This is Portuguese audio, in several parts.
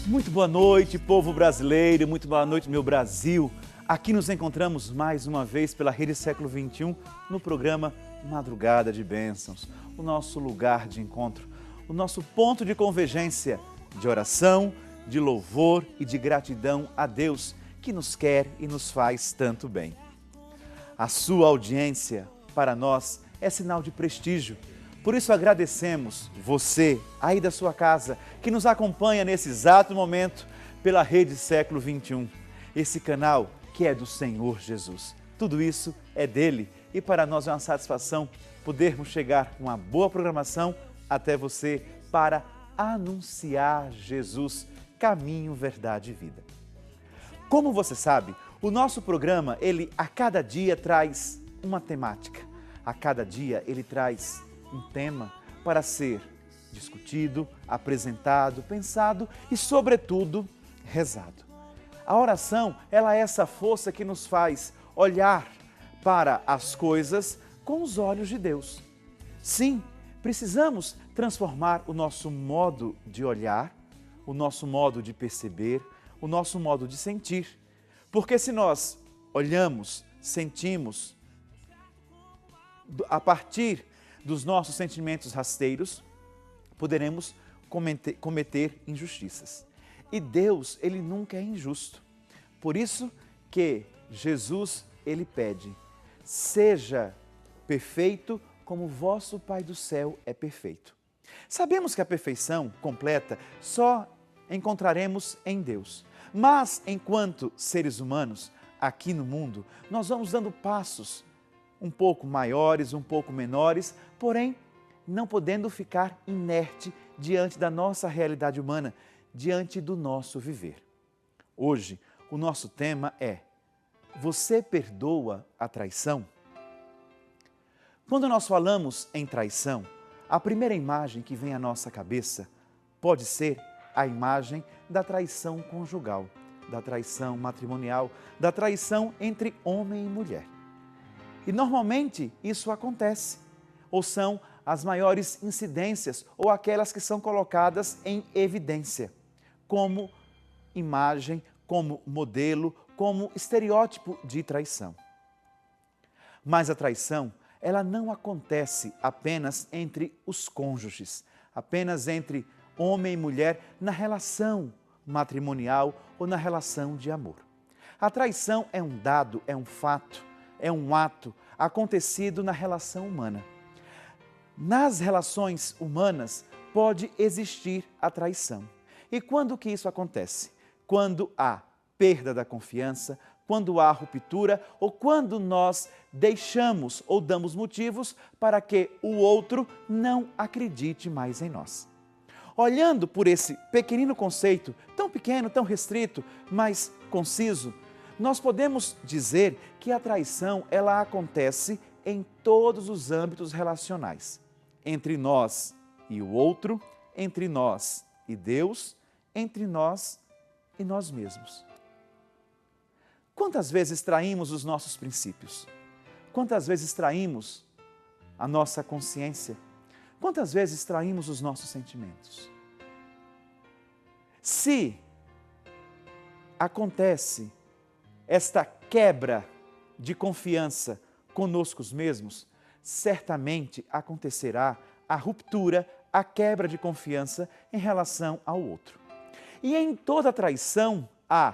Muito boa noite, povo brasileiro, muito boa noite, meu Brasil. Aqui nos encontramos mais uma vez pela Rede Século XXI no programa Madrugada de Bênçãos, o nosso lugar de encontro, o nosso ponto de convergência de oração, de louvor e de gratidão a Deus que nos quer e nos faz tanto bem. A sua audiência, para nós, é sinal de prestígio. Por isso agradecemos você, aí da sua casa, que nos acompanha nesse exato momento pela Rede Século XXI. Esse canal que é do Senhor Jesus. Tudo isso é dele e para nós é uma satisfação podermos chegar com uma boa programação até você para anunciar Jesus, caminho, verdade e vida. Como você sabe, o nosso programa, ele a cada dia traz uma temática. A cada dia ele traz um tema para ser discutido, apresentado, pensado e, sobretudo, rezado. A oração, ela é essa força que nos faz olhar para as coisas com os olhos de Deus. Sim, precisamos transformar o nosso modo de olhar, o nosso modo de perceber, o nosso modo de sentir. Porque se nós olhamos, sentimos, a partir dos nossos sentimentos rasteiros, poderemos cometer injustiças. E Deus, ele nunca é injusto. Por isso que Jesus, ele pede, seja perfeito como vosso Pai do céu é perfeito. Sabemos que a perfeição completa só encontraremos em Deus. Mas, enquanto seres humanos, aqui no mundo, nós vamos dando passos um pouco maiores, um pouco menores, porém, não podendo ficar inerte diante da nossa realidade humana, diante do nosso viver. Hoje, o nosso tema é: você perdoa a traição? Quando nós falamos em traição, a primeira imagem que vem à nossa cabeça pode ser a imagem da traição conjugal, da traição matrimonial, da traição entre homem e mulher. E normalmente isso acontece, ou são as maiores incidências, ou aquelas que são colocadas em evidência, como imagem, como modelo, como estereótipo de traição. Mas a traição, ela não acontece apenas entre os cônjuges, apenas entre homem e mulher na relação matrimonial ou na relação de amor. A traição é um dado, é um fato, é um ato acontecido na relação humana. Nas relações humanas pode existir a traição. E quando que isso acontece? Quando há perda da confiança, quando há ruptura ou quando nós deixamos ou damos motivos para que o outro não acredite mais em nós. Olhando por esse pequenino conceito, tão pequeno, tão restrito, mas conciso, nós podemos dizer que a traição, ela acontece em todos os âmbitos relacionais. Entre nós e o outro, entre nós e Deus, entre nós e nós mesmos. Quantas vezes traímos os nossos princípios? Quantas vezes traímos a nossa consciência? Quantas vezes traímos os nossos sentimentos? Se acontece esta quebra de confiança conosco mesmos, certamente acontecerá a ruptura, a quebra de confiança em relação ao outro. E em toda traição há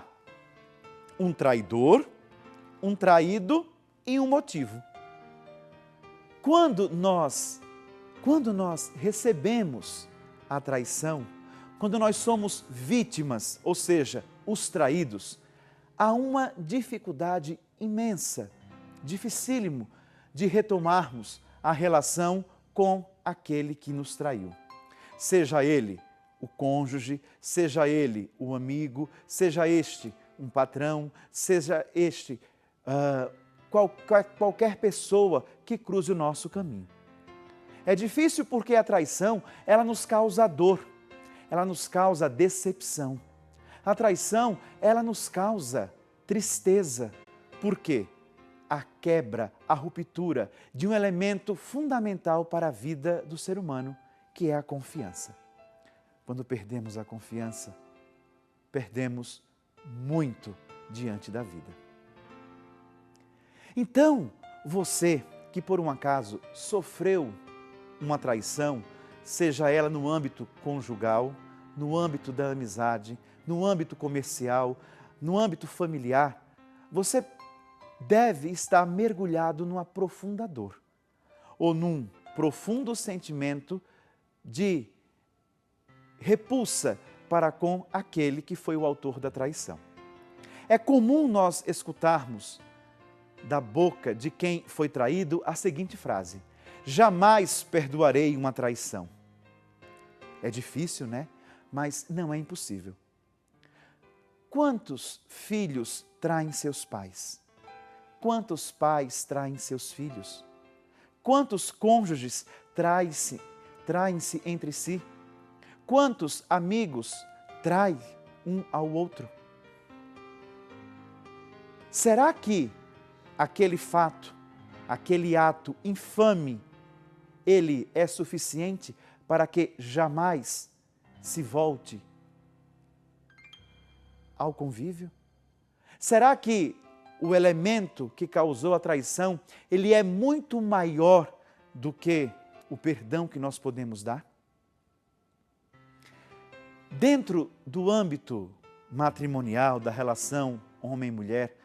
um traidor, um traído e um motivo. Quando nós recebemos a traição, quando nós somos vítimas, ou seja, os traídos, há uma dificuldade imensa, dificílimo, de retomarmos a relação com aquele que nos traiu. Seja ele o cônjuge, seja ele o amigo, seja este um patrão, seja este qualquer pessoa que cruze o nosso caminho. É difícil porque a traição, ela nos causa dor, ela nos causa decepção. A traição, ela nos causa tristeza. Por quê? A quebra, a ruptura de um elemento fundamental para a vida do ser humano, que é a confiança. Quando perdemos a confiança, perdemos muito diante da vida. Então, você que por um acaso sofreu uma traição, seja ela no âmbito conjugal, no âmbito da amizade, no âmbito comercial, no âmbito familiar, você deve estar mergulhado numa profunda dor ou num profundo sentimento de repulsa para com aquele que foi o autor da traição. É comum nós escutarmos da boca de quem foi traído a seguinte frase: jamais perdoarei uma traição. É difícil, né? Mas não é impossível. Quantos filhos traem seus pais? Quantos pais traem seus filhos? Quantos cônjuges traem-se entre si? Quantos amigos traem um ao outro? Será que aquele fato, aquele ato infame, ele é suficiente para que jamais se volte ao convívio? Será que o elemento que causou a traição, ele é muito maior do que o perdão que nós podemos dar? Dentro do âmbito matrimonial, da relação homem e mulher,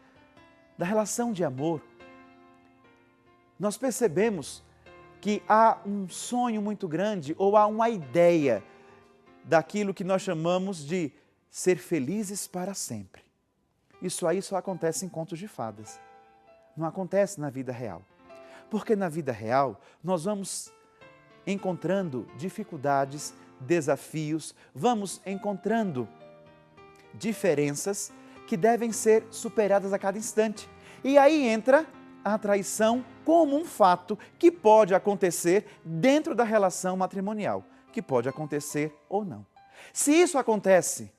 da relação de amor, nós percebemos que há um sonho muito grande ou há uma ideia daquilo que nós chamamos de ser felizes para sempre. Isso aí só acontece em contos de fadas. Não acontece na vida real. Porque na vida real nós vamos encontrando dificuldades, desafios, vamos encontrando diferenças que devem ser superadas a cada instante. E aí entra a traição como um fato que pode acontecer dentro da relação matrimonial, que pode acontecer ou não. Se isso acontece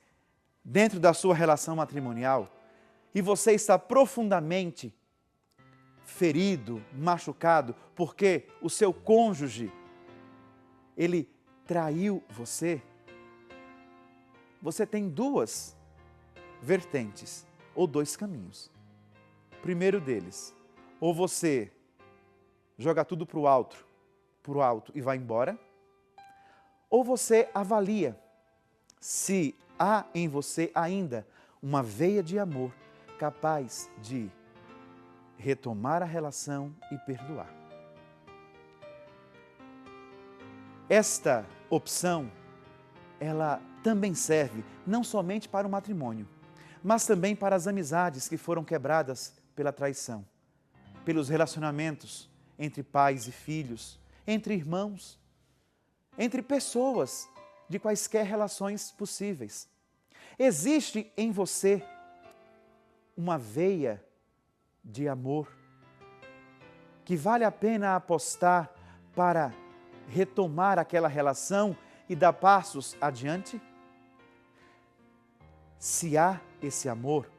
dentro da sua relação matrimonial e você está profundamente ferido, machucado, porque o seu cônjuge, ele traiu você, você tem duas vertentes ou dois caminhos. Primeiro deles, ou você joga tudo para o alto e vai embora, ou você avalia se há em você ainda uma veia de amor capaz de retomar a relação e perdoar. Esta opção, ela também serve não somente para o matrimônio, mas também para as amizades que foram quebradas pela traição, pelos relacionamentos entre pais e filhos, entre irmãos, entre pessoas de quaisquer relações possíveis. Existe em você uma veia de amor que vale a pena apostar para retomar aquela relação e dar passos adiante? Se há esse amor,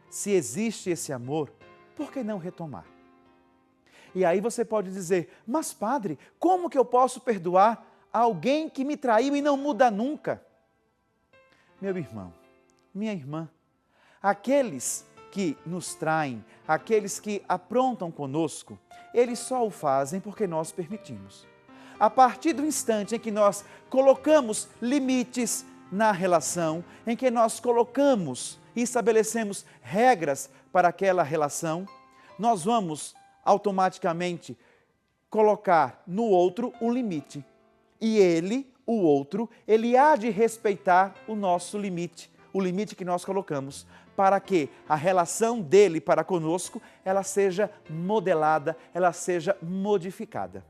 se existe esse amor, por que não retomar? E aí você pode dizer: mas padre, como que eu posso perdoar alguém que me traiu e não muda nunca? Meu irmão, minha irmã, aqueles que nos traem, aqueles que aprontam conosco, eles só o fazem porque nós permitimos. A partir do instante em que nós colocamos limites na relação, em que nós colocamos e estabelecemos regras para aquela relação, nós vamos automaticamente colocar no outro um limite. E ele, o outro, ele há de respeitar o nosso limite, o limite que nós colocamos, para que a relação dele para conosco, ela seja modelada, ela seja modificada.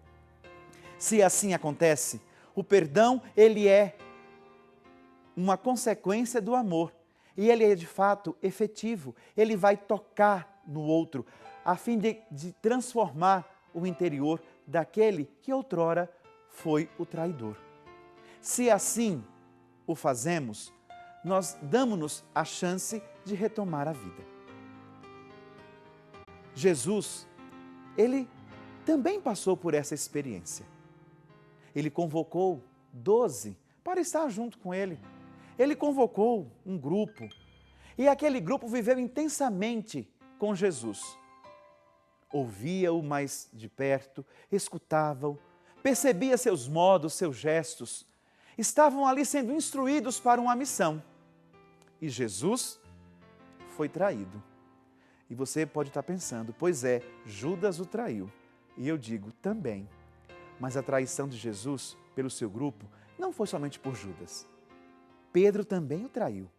Se assim acontece, o perdão, ele é uma consequência do amor. E ele é de fato efetivo, ele vai tocar no outro, a fim de transformar o interior daquele que outrora foi o traidor. Se assim o fazemos, nós damos-nos a chance de retomar a vida. Jesus, ele também passou por essa experiência. Ele convocou 12 para estar junto com ele. Ele convocou um grupo E aquele grupo viveu intensamente com Jesus. Ouvia-o mais de perto, escutava-o, percebia seus modos, seus gestos. Estavam ali sendo instruídos para uma missão. E Jesus foi traído. E você pode estar pensando, pois é, Judas o traiu. E eu digo, também. Mas a traição de Jesus pelo seu grupo não foi somente por Judas. Pedro também o traiu.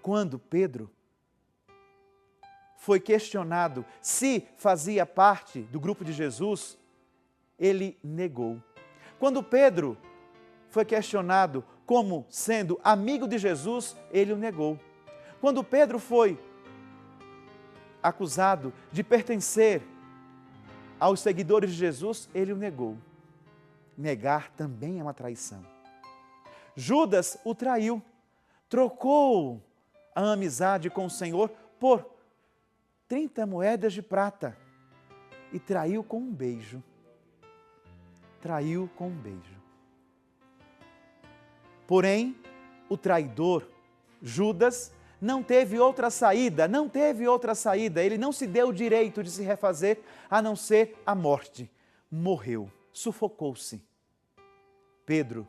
Quando Pedro foi questionado se fazia parte do grupo de Jesus, ele negou. Quando Pedro foi questionado como sendo amigo de Jesus, ele o negou. Quando Pedro foi acusado de pertencer aos seguidores de Jesus, ele o negou. Negar também é uma traição. Judas o traiu, trocou a amizade com o Senhor por 30 moedas de prata e traiu com um beijo. Traiu com um beijo. Porém, o traidor, Judas, não teve outra saída, ele não se deu o direito de se refazer, a não ser a morte. Morreu, sufocou-se. Pedro,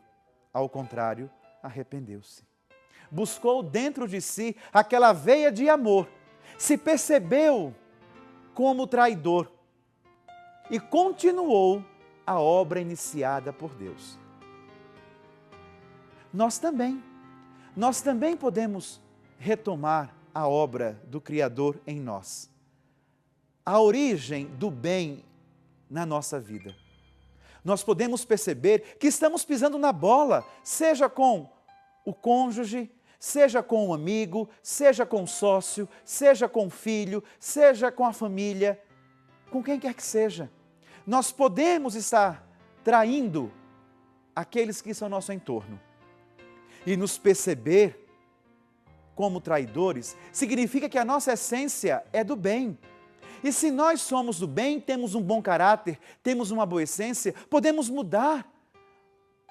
ao contrário, arrependeu-se. Buscou dentro de si aquela veia de amor, se percebeu como traidor e continuou a obra iniciada por Deus. Nós também podemos retomar a obra do Criador em nós. A origem do bem na nossa vida. Nós podemos perceber que estamos pisando na bola, seja com o cônjuge, seja com o amigo, seja com o sócio, seja com o filho, seja com a família, com quem quer que seja. Nós podemos estar traindo aqueles que estão ao nosso entorno. E nos perceber como traidores significa que a nossa essência é do bem. E se nós somos do bem, temos um bom caráter, temos uma boa essência, podemos mudar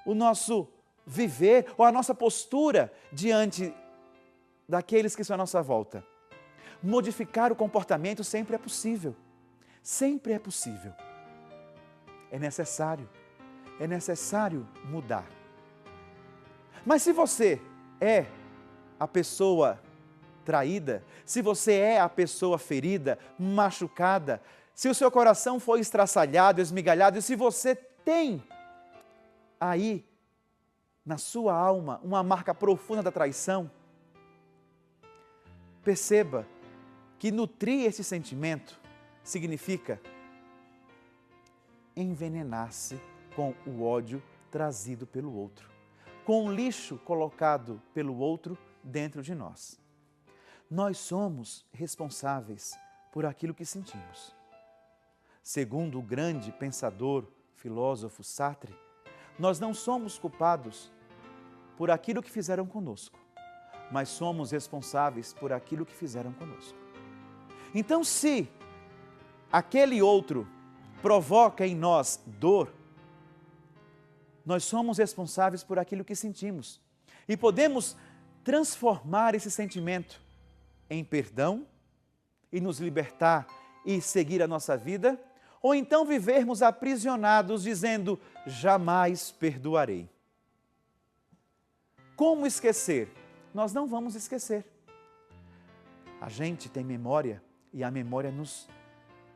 o nosso viver ou a nossa postura diante daqueles que estão à nossa volta. Modificar o comportamento sempre é possível. Sempre é possível. É necessário mudar. Mas se você é a pessoa traída, se você é a pessoa ferida, machucada, se o seu coração foi estraçalhado, esmigalhado, e se você tem aí na sua alma uma marca profunda da traição, perceba que nutrir esse sentimento significa envenenar-se com o ódio trazido pelo outro, com o lixo colocado pelo outro dentro de nós. Nós somos responsáveis por aquilo que sentimos. Segundo o grande pensador, filósofo Sartre, nós não somos culpados por aquilo que fizeram conosco, mas somos responsáveis por aquilo que fizeram conosco. Então, se aquele outro provoca em nós dor, nós somos responsáveis por aquilo que sentimos. E podemos transformar esse sentimento em perdão e nos libertar e seguir a nossa vida, ou então vivermos aprisionados dizendo, jamais perdoarei. Como esquecer? Nós não vamos esquecer. A gente tem memória e a memória nos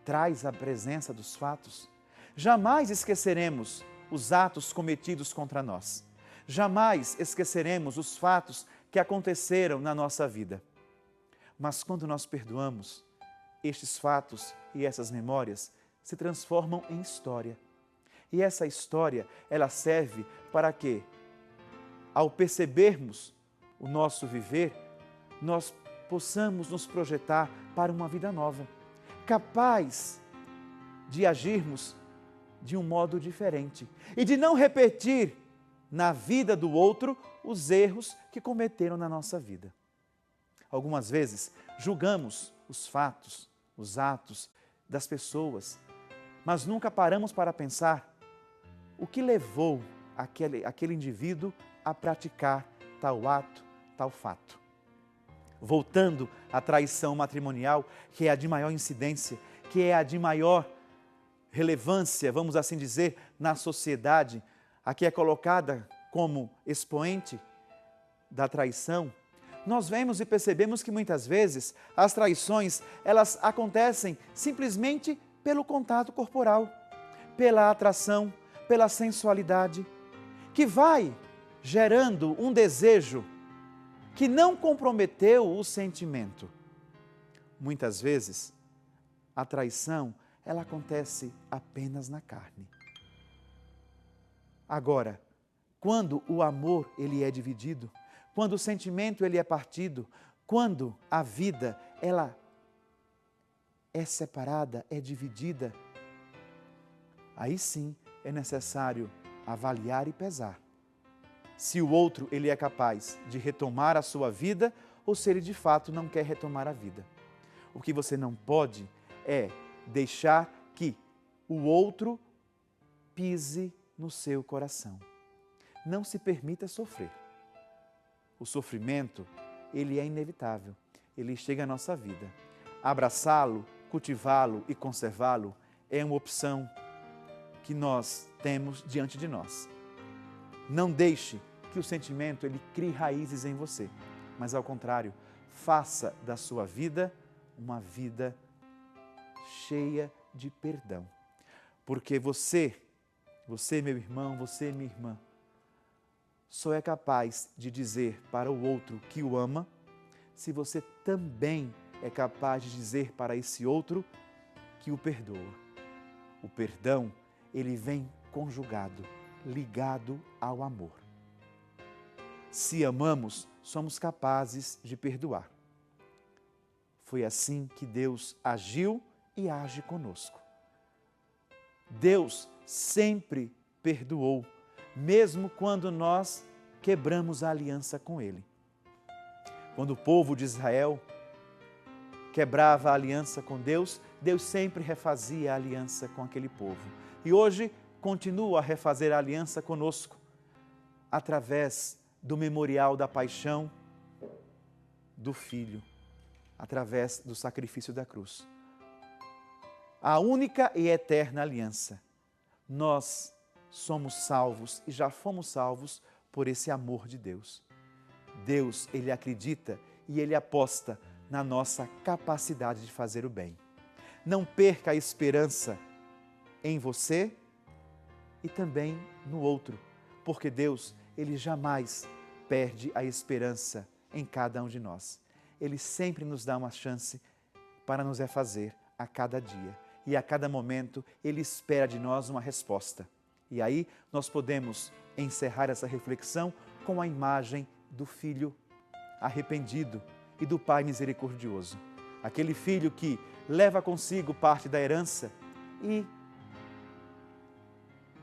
traz a presença dos fatos. Jamais esqueceremos os atos cometidos contra nós. Jamais esqueceremos os fatos que aconteceram na nossa vida. Mas quando nós perdoamos, estes fatos e essas memórias se transformam em história. E essa história, ela serve para que, ao percebermos o nosso viver, nós possamos nos projetar para uma vida nova, capaz de agirmos de um modo diferente e de não repetir na vida do outro os erros que cometeram na nossa vida. Algumas vezes julgamos os fatos, os atos das pessoas, mas nunca paramos para pensar o que levou aquele indivíduo a praticar tal ato, tal fato. Voltando à traição matrimonial, que é a de maior incidência, que é a de maior relevância, vamos assim dizer, na sociedade, a que é colocada como expoente da traição, nós vemos e percebemos que muitas vezes as traições, elas acontecem simplesmente pelo contato corporal, pela atração, pela sensualidade, que vai gerando um desejo que não comprometeu o sentimento. Muitas vezes, a traição, ela acontece apenas na carne. Agora, quando o amor ele é dividido, quando o sentimento ele é partido, quando a vida ela é separada, é dividida, aí sim é necessário avaliar e pesar se o outro ele é capaz de retomar a sua vida ou se ele de fato não quer retomar a vida. O que você não pode é deixar que o outro pise no seu coração. Não se permita sofrer. O sofrimento, ele é inevitável, ele chega à nossa vida. Abraçá-lo, cultivá-lo e conservá-lo é uma opção que nós temos diante de nós. Não deixe que o sentimento ele crie raízes em você, mas ao contrário, faça da sua vida uma vida cheia de perdão. Porque você, meu irmão, você, minha irmã, só é capaz de dizer para o outro que o ama se você também é capaz de dizer para esse outro que o perdoa. O perdão, ele vem conjugado, ligado ao amor. Se amamos, somos capazes de perdoar. Foi assim que Deus agiu e age conosco. Deus sempre perdoou, mesmo quando nós quebramos a aliança com Ele. Quando o povo de Israel quebrava a aliança com Deus, Deus sempre refazia a aliança com aquele povo. E hoje continua a refazer a aliança conosco, através do memorial da paixão do Filho, através do sacrifício da cruz. A única e eterna aliança. Nós somos salvos e já fomos salvos por esse amor de Deus. Deus, Ele acredita e Ele aposta na nossa capacidade de fazer o bem. Não perca a esperança em você e também no outro, porque Deus, Ele jamais perde a esperança em cada um de nós. Ele sempre nos dá uma chance para nos refazer a cada dia. E a cada momento, Ele espera de nós uma resposta. E aí, nós podemos encerrar essa reflexão com a imagem do filho arrependido e do pai misericordioso. Aquele filho que leva consigo parte da herança e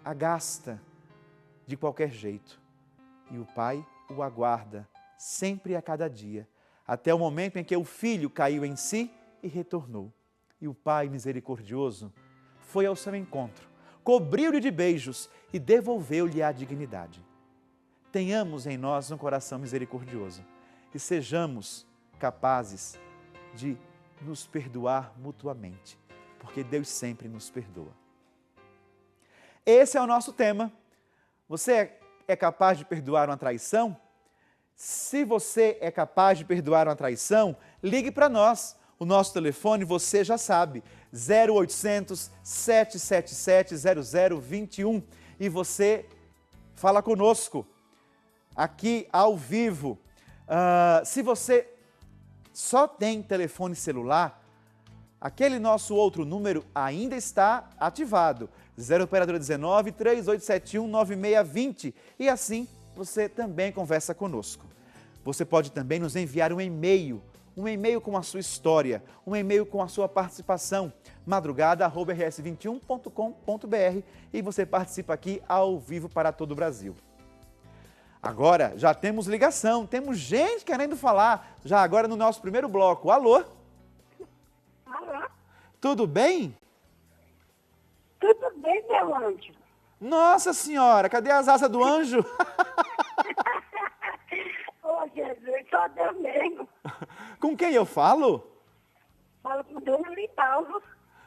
a gasta de qualquer jeito. E o pai o aguarda sempre e a cada dia, até o momento em que o filho caiu em si e retornou. E o pai misericordioso foi ao seu encontro, cobriu-lhe de beijos e devolveu-lhe a dignidade. Tenhamos em nós um coração misericordioso e sejamos capazes de nos perdoar mutuamente, porque Deus sempre nos perdoa. Esse é o nosso tema. Você é capaz de perdoar uma traição? Se você é capaz de perdoar uma traição, ligue para nós. O nosso telefone você já sabe, 0800 777 0021. E você fala conosco aqui ao vivo. Se você só tem telefone celular, aquele nosso outro número ainda está ativado. 0 operadora 19 3871 9620. E assim você também conversa conosco. Você pode também nos enviar um e-mail com a sua história, um e-mail com a sua participação, madrugada@rs21.com.br, e você participa aqui ao vivo para todo o Brasil. Agora já temos ligação, temos gente querendo falar, já agora no nosso primeiro bloco. Alô? Alô? Tudo bem? Tudo bem, meu anjo? Nossa Senhora, cadê as asas do anjo? Ô, Jesus, só Deus mesmo. Com quem eu falo? Falo com Dona Lindalva.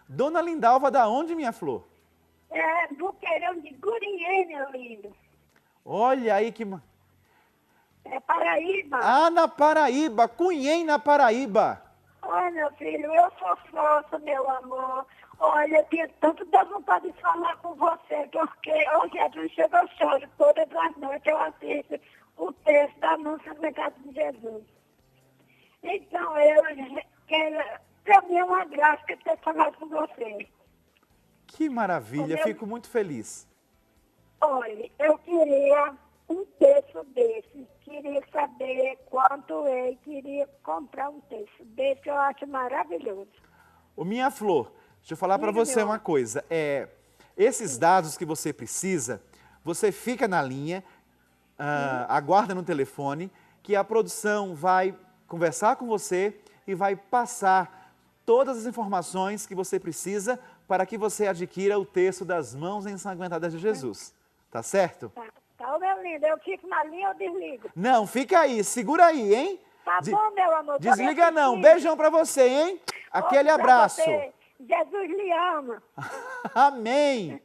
Dona Lindalva, da onde, minha flor? É, Boqueirão de Gurinhém, meu lindo. Olha aí que... É Paraíba. Ah, na Paraíba, Cunhém na Paraíba. Olha, meu filho, eu sou força, meu amor. Olha, eu tinha tanto da vontade de falar com você, porque hoje a gente chega ao choro. Todas as noites eu assisto o texto da Anúncio do Pecado de Jesus. Então, eu quero... Para mim é uma graça ter falado com você. Que maravilha, Entendeu? fico muito feliz. Olha, eu queria um texto desse. Queria saber quanto é. Queria comprar um texto desse, eu acho maravilhoso. Ô, minha flor, deixa eu falar para Diga, você meu uma amor. coisa. Esses dados que você precisa, você fica na linha, aguarda no telefone, que a produção vai conversar com você e vai passar todas as informações que você precisa para que você adquira o texto das mãos ensanguentadas de Jesus. Tá certo? Tá, meu lindo, eu fico na linha ou desligo? Não, fica aí, segura aí, hein? Tá bom, meu amor. tô Desliga me não. assistindo. Beijão pra você, hein? Aquele Outro pra abraço. você. Jesus lhe ama. Amém.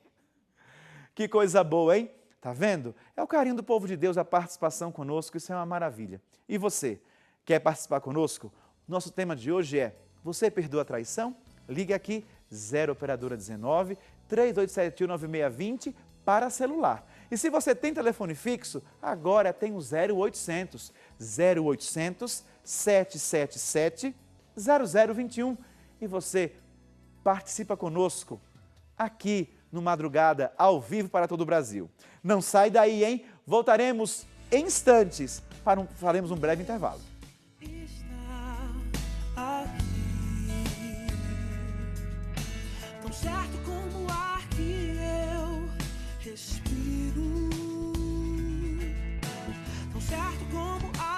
Que coisa boa, hein? Tá vendo? É o carinho do povo de Deus, a participação conosco, isso é uma maravilha. E você, quer participar conosco? Nosso tema de hoje é: você perdoa a traição? Ligue aqui, 0 operadora 19 3871 9620 para celular. E se você tem telefone fixo, agora tem o 0800 777 0021 e você participa conosco aqui no Madrugada, ao vivo para todo o Brasil. Não sai daí, hein? Voltaremos em instantes, faremos um breve intervalo.